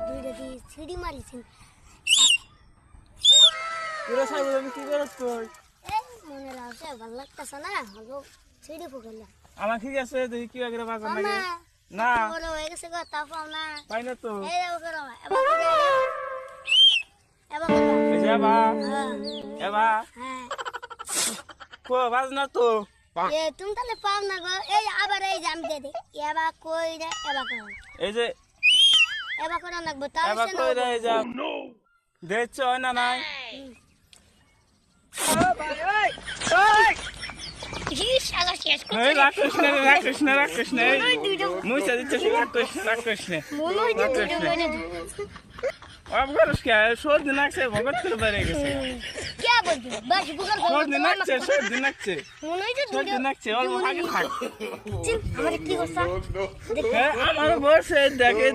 দুইটা দিয়ে ছিড়ি মারিছেন পুরো সাইজ আমি কি করছ তুই মনে লাগছে ভালো লাগতেছে না হলো ছিড়ি ফুকাইলা আমার ঠিক আছে তুই কি আগে বাগর না নাকি না বড় হয়ে গেছে গো তা পাও না পাই না তো এই দেখো করো এবার এই যে বা এবা হ্যাঁ কো বাজ না তো এ তুমি তাহলে পাও না গো এই আবার এই যে আমি দিয়ে দিই এবার কই রে এবার করো এই যে এবার করো না গো এবা তাহলে কই রে যা দেখছ না নাই ও ভাই ওই ওই শালা শেষ এই রাক্ষস না মুইসা দিচ্ছে রাক্ষস না মনে হয় যে দুটো মেরে অবগরস কে সর্দি নাকছে ভগত করে বেরিয়ে গেছে কে বলছি বাস গুগল সর্দি নাকছে মনে হয় যে সর্দি নাকছে অল্প আগে থাক চিন আমার কি করছ আমার বসে দেখে